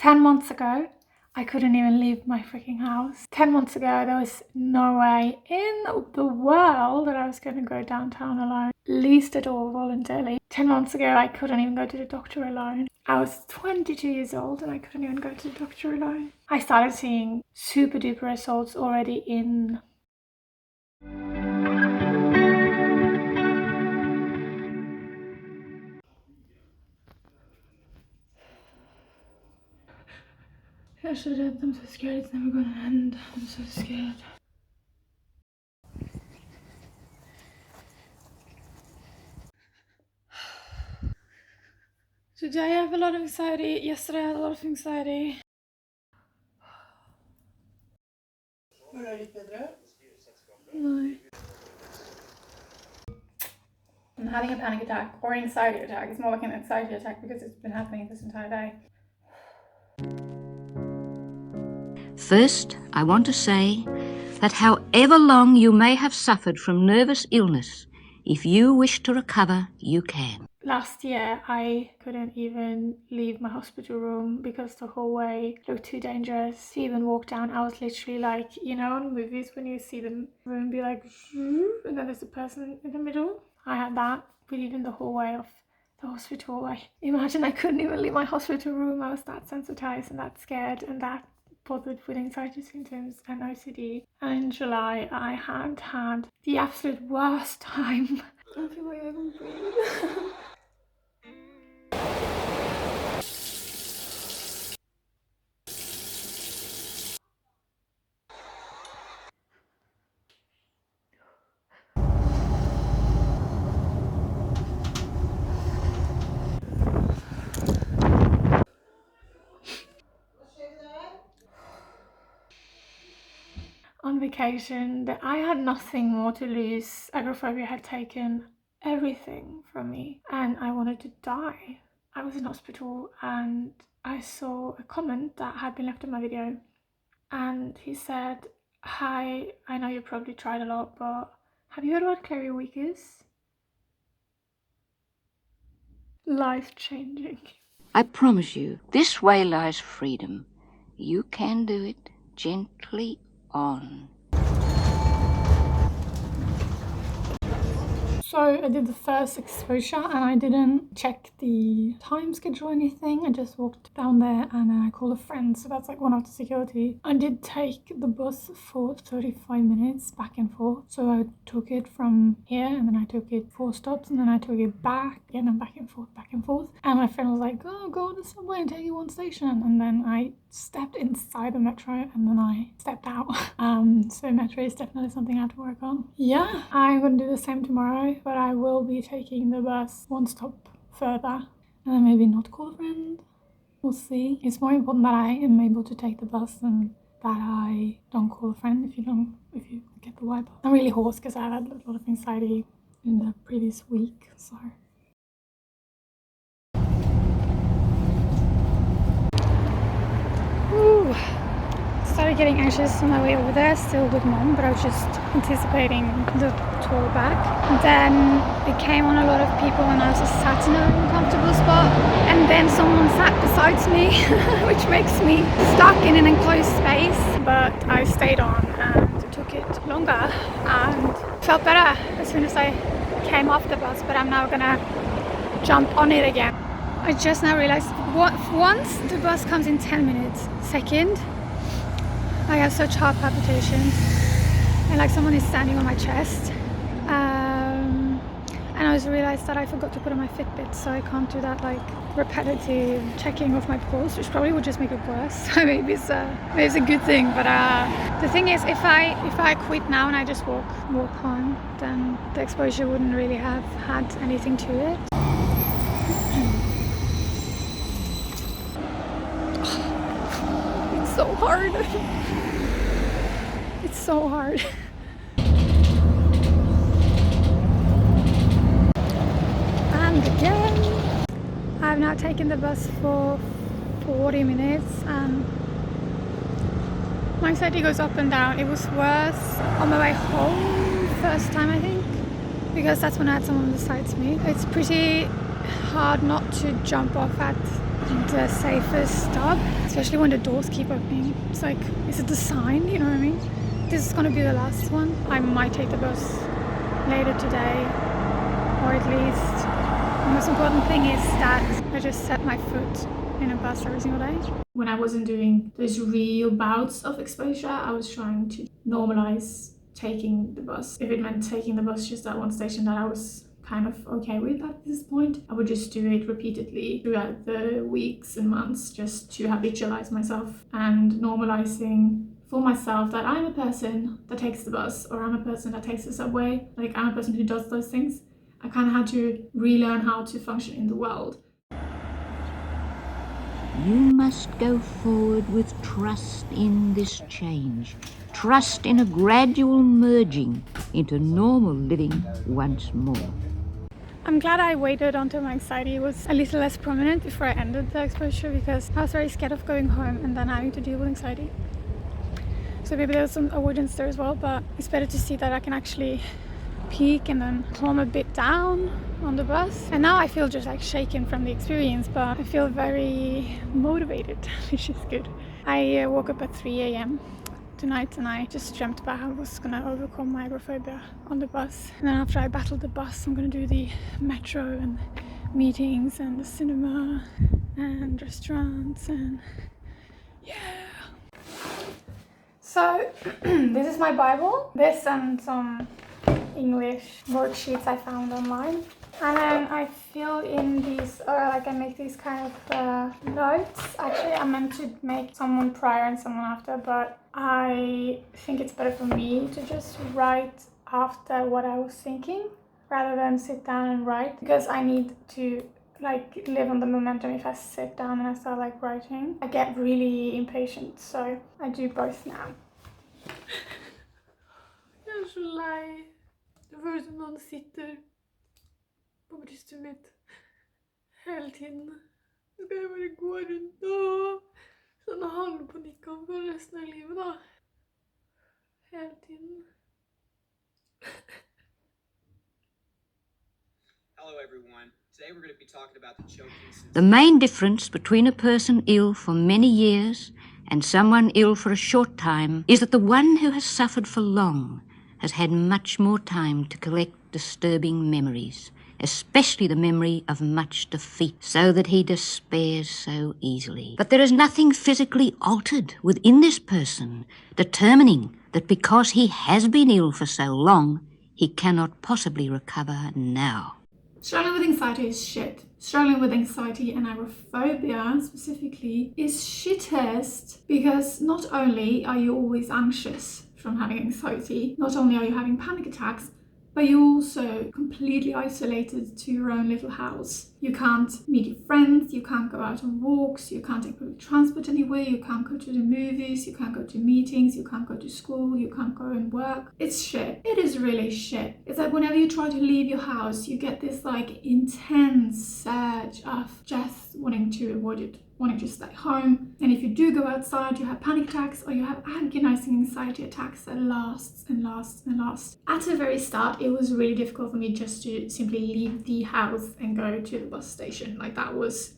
10 months ago, I couldn't even leave my freaking house. 10 months ago, there was no way in the world that I was going to go downtown alone, least at all voluntarily. 10 months ago, I couldn't even go to the doctor alone. I was 22 years old and I couldn't even go to the doctor alone. I started seeing super duper results already in I should have. I'm so scared it's never gonna end. I'm so scared. Today I have a lot of anxiety. Yesterday I had a lot of anxiety. No. I'm having a panic attack or anxiety attack. It's more like an anxiety attack because it's been happening this entire day. First, I want to say that however long you may have suffered from nervous illness, if you wish to recover, you can. Last year, I couldn't even leave my hospital room because the hallway looked too dangerous to even walk down. I was literally like, you know, in movies when you see the room be like, and then there's a person in the middle. I had that with even the hallway of the hospital. I imagine I couldn't even leave my hospital room. I was that sensitized and that scared and that bothered with anxiety symptoms and OCD. And in July, I had the absolute worst time. I don't feel like I can breathe. On vacation, that I had nothing more to lose. Agoraphobia had taken everything from me and I wanted to die. I was in hospital and I saw a comment that had been left on my video and he said, "Hi, I know you probably tried a lot, but have you heard what Clary Week is?" Life-changing. I promise you, this way lies freedom. You can do it gently on. So I did the first exposure and I didn't check the time schedule or anything. I just walked down there and I called a friend. So that's like one of the security. I did take the bus for 35 minutes back and forth. So I took it from here and then I took it 4 stops and then I took it back again and back and forth, back and forth. And my friend was like, "Oh, go on the subway and take you 1 station." And then I stepped inside the metro and then I stepped out. So metro is definitely something I have to work on. Yeah, I'm gonna do the same tomorrow, but I will be taking the bus 1 stop further and then maybe not call a friend. We'll see. It's more important that I am able to take the bus than that I don't call a friend, if you get the vibe. I'm really hoarse because I had a lot of anxiety in the previous week, so. Ooh. Started getting anxious on my way over there, still with mom, but I was just anticipating the tour back. And then it came on a lot of people and I was just sat in an uncomfortable spot. And then someone sat beside me, which makes me stuck in an enclosed space. But I stayed on and it took it longer and felt better as soon as I came off the bus, but I'm now gonna jump on it again. I just now realized, once the bus comes in 10 minutes, second, I have such heart palpitations and like someone is standing on my chest. And I just realized that I forgot to put on my Fitbit, so I can't do that like repetitive checking of my pulse, which probably would just make it worse. So maybe it's a good thing. But the thing is, if I quit now and I just walk home, then the exposure wouldn't really have had anything to it. It's so hard. It's so hard. And again, I've now taken the bus for 40 minutes and my anxiety goes up and down. It was worse on my way home first time, I think, because that's when I had someone beside me. It's pretty hard not to jump off at the safest stop, especially when the doors keep opening. It's like, is it the sign? You know what I mean? This is gonna be the last one. I might take the bus later today, or at least the most important thing is that I just set my foot in a bus every single day. When I wasn't doing those real bouts of exposure, I was trying to normalize taking the bus. If it meant taking the bus just at one station that I was kind of okay with at this point, I would just do it repeatedly throughout the weeks and months just to habitualize myself and normalizing for myself that I'm a person that takes the bus, or I'm a person that takes the subway, like I'm a person who does those things. I kind of had to relearn how to function in the world. You must go forward with trust in this change, trust in a gradual merging into normal living once more. I'm glad I waited until my anxiety was a little less prominent before I ended the exposure, because I was very scared of going home and then having to deal with anxiety. So maybe there's some avoidance there as well, but it's better to see that I can actually peak and then calm a bit down on the bus. And now I feel just like shaken from the experience, but I feel very motivated, which is good. I woke up at 3 a.m. tonight and I just dreamt about how I was gonna overcome my agoraphobia on the bus. And then after I battled the bus, I'm gonna do the metro and meetings and the cinema and restaurants and yeah. So this is my Bible. This and some English worksheets I found online. And then I fill in these, or like I make these kind of notes. Actually, I meant to make someone prior and someone after, but I think it's better for me to just write after what I was thinking rather than sit down and write, because I need to like live on the momentum. If I sit down and I start like writing, I get really impatient, so I do both now. Jag är så lei. Det føles som noen sitter på brystet mitt hele tiden. Så skal jeg bare gå rundt og sånn halvpanikkanfall resten av livet da. Hele tiden. Hello everyone. Today we're going to be talking about the choking sensation. The main difference between a person ill for many years and someone ill for a short time is that the one who has suffered for long has had much more time to collect disturbing memories, especially the memory of much defeat, so that he despairs so easily. But there is nothing physically altered within this person, determining that because he has been ill for so long, he cannot possibly recover now. Struggling with anxiety is shit. Struggling with anxiety and agoraphobia specifically is shittest, because not only are you always anxious from having anxiety, not only are you having panic attacks, but you're also completely isolated to your own little house. You can't meet your friends, you can't go out on walks, you can't take public transport anywhere, you can't go to the movies, you can't go to meetings, you can't go to school, you can't go and work. It's shit. It is really shit. It's like whenever you try to leave your house, you get this like intense surge of just wanting to avoid it, wanting to stay home. And if you do go outside, you have panic attacks or you have agonizing anxiety attacks that lasts and lasts and lasts. At the very start, it was really difficult for me just to simply leave the house and go to the bus station. Like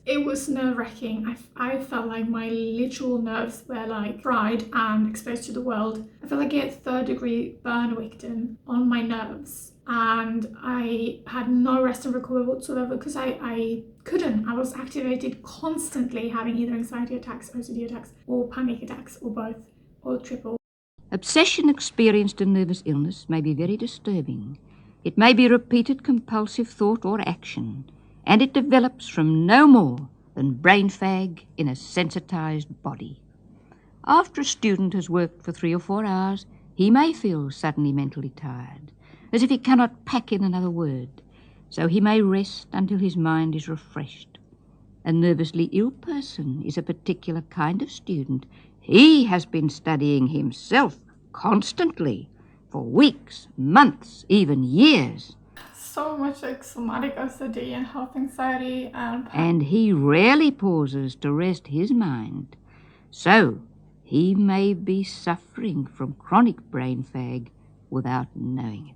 it was nerve-wracking. I felt like my literal nerves were like fried and exposed to the world. I felt like a third-degree burn victim on my nerves. And I had no rest and recovery whatsoever because I couldn't. I was activated constantly, having either anxiety attacks, OCD attacks, or panic attacks, or both, or triple. Obsession experienced in nervous illness may be very disturbing. It may be repeated compulsive thought or action, and it develops from no more than brain fag in a sensitized body. After a student has worked for 3 or 4 hours, he may feel suddenly mentally tired, as if he cannot pack in another word, so he may rest until his mind is refreshed. A nervously ill person is a particular kind of student. He has been studying himself constantly for weeks, months, even years. So much like somatic OCD and health anxiety and he rarely pauses to rest his mind. So he may be suffering from chronic brain fag without knowing it.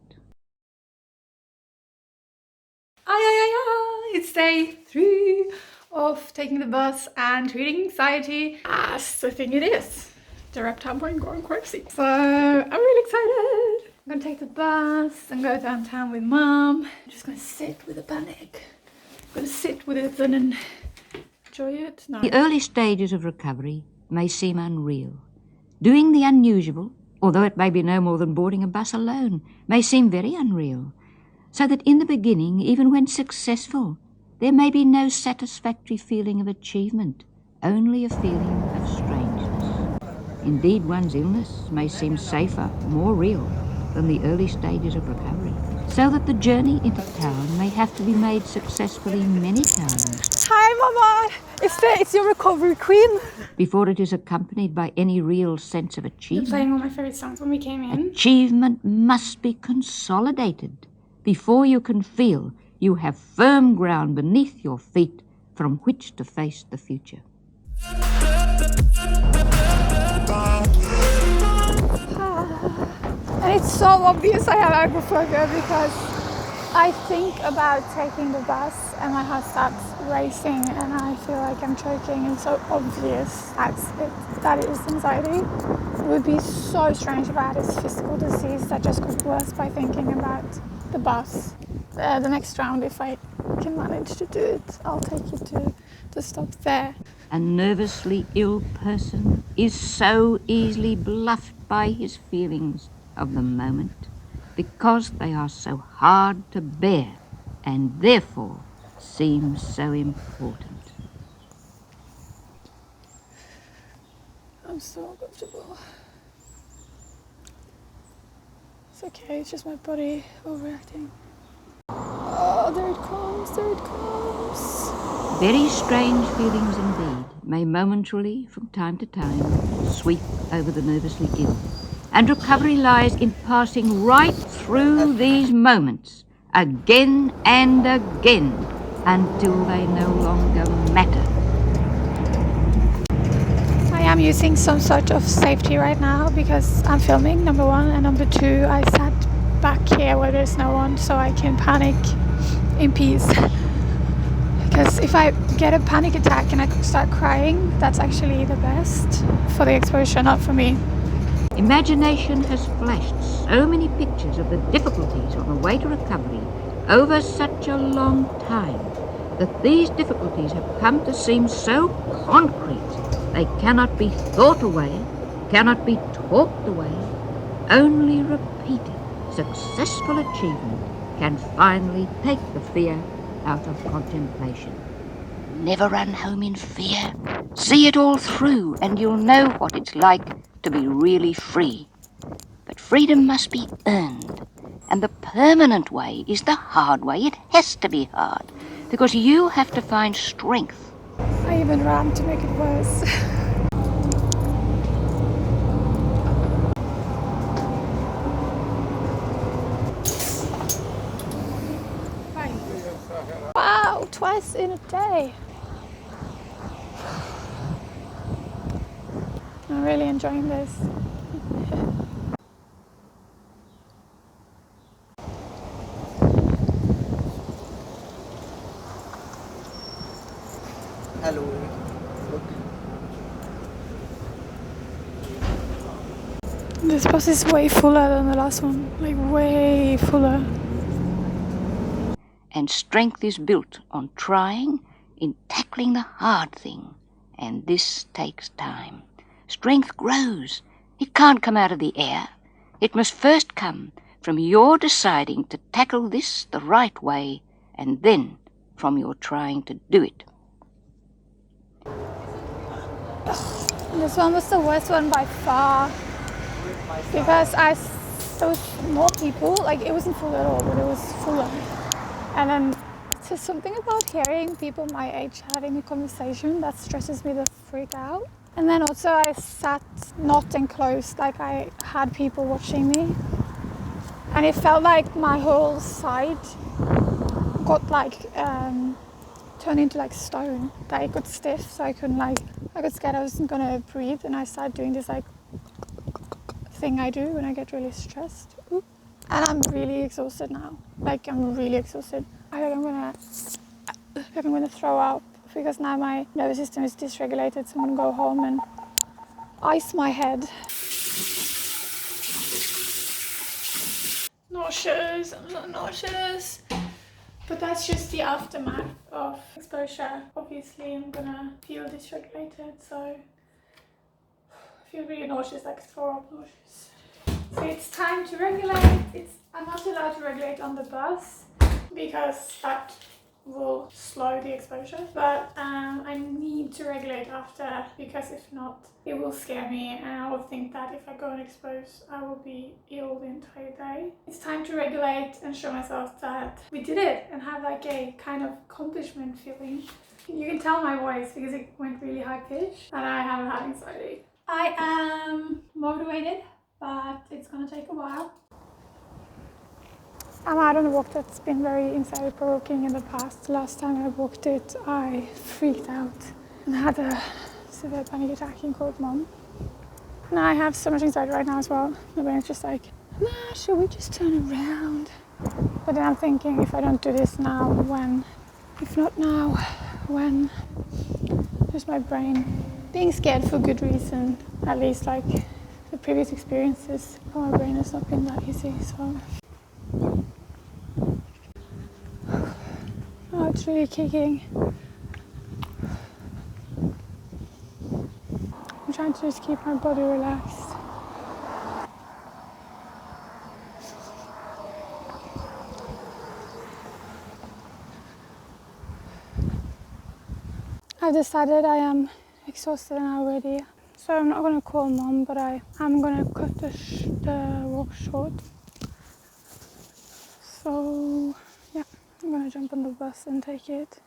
It's day 3 of taking the bus and treating anxiety as the thing it is. The reptile brain going crazy. So I'm really excited. I'm gonna take the bus and go downtown with Mom. I'm just gonna sit with the panic. I'm gonna sit with it and enjoy it. No. The early stages of recovery may seem unreal. Doing the unusual, although it may be no more than boarding a bus alone, may seem very unreal. So that in the beginning, even when successful, there may be no satisfactory feeling of achievement, only a feeling of strangeness. Indeed, one's illness may seem safer, more real, than the early stages of recovery. So that the journey into town may have to be made successfully many times. Hi, Mama! It's your recovery queen. Before it is accompanied by any real sense of You're achievement. playing all my favorite songs when we came in. Achievement must be consolidated before you can feel you have firm ground beneath your feet from which to face the future. And it's so obvious I have agoraphobia because I think about taking the bus and my heart starts racing and I feel like I'm choking, and so obvious that is anxiety. It would be so strange if I had this physical disease that just got worse by thinking about the bus. The next round, if I can manage to do it, I'll take you to the stop there. A nervously ill person is so easily bluffed by his feelings of the moment because they are so hard to bear and therefore seem so important. I'm so uncomfortable. It's okay, it's just my body overreacting. Oh, there it comes, there it comes. Very strange feelings indeed may momentarily, from time to time, sweep over the nervously ill. And recovery lies in passing right through these moments, again and again, until they no longer matter. I am using some sort of safety right now because I'm filming, number one, and number two, I sat back here where there's no one so I can panic in peace. Because if I get a panic attack and I start crying, that's actually the best for the exposure, not for me. Imagination has flashed so many pictures of the difficulties on the way to recovery over such a long time that these difficulties have come to seem so concrete they cannot be thought away, cannot be talked away. Only repeated, successful achievement can finally take the fear out of contemplation. Never run home in fear. See it all through and you'll know what it's like to be really free. But freedom must be earned, and the permanent way is the hard way. It has to be hard, because you have to find strength. I even ran to make it worse. Wow, twice in a day. I'm really enjoying this. Hello. This bus is way fuller than the last one, like way fuller. And strength is built on trying, in tackling the hard thing, and this takes time. Strength grows. It can't come out of the air. It must first come from your deciding to tackle this the right way, and then from your trying to do it. This one was the worst one by far because there was more people, like it wasn't full at all, but it was fuller. And then there's something about hearing people my age having a conversation that stresses me the freak out. And then also I sat not enclosed, like I had people watching me. And it felt like my whole side got like turned into like stone. Like it got stiff, so I got scared I wasn't gonna breathe, and I started doing this like thing I do when I get really stressed. And I'm really exhausted now. Like I'm really exhausted. I think I'm gonna throw up because now my nervous system is dysregulated, so I'm gonna go home and ice my head. Nauseous, I'm so nauseous. But that's just the aftermath of exposure. Obviously I'm gonna feel dysregulated, so I feel really nauseous, like throw up nauseous. So it's time to regulate. I'm not allowed to regulate on the bus because that will slow the exposure, but I need to regulate after, because if not it will scare me and I will think that if I go and expose I will be ill the entire day. It's time to regulate and show myself that we did it and have like a kind of accomplishment feeling. You can tell my voice because it went really high pitched and I haven't had anxiety. I am motivated, but it's gonna take a while. I'm out on a walk that's been very anxiety provoking in the past. Last time I walked it, I freaked out and had a severe panic attack and called mom. Now I have so much anxiety right now as well. My brain's just like, nah, should we just turn around? But then I'm thinking, if I don't do this now, when? If not now, when? Just my brain being scared for good reason. At least like the previous experiences for my brain has not been that easy, so. Oh, it's really kicking. I'm trying to just keep my body relaxed. I've decided I am exhausted and already, so I'm not going to call mom, but I'm going to cut the walk short. So yeah, I'm going to jump on the bus and take it.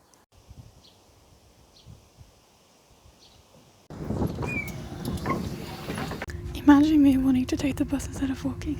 Imagine me wanting to take the bus instead of walking.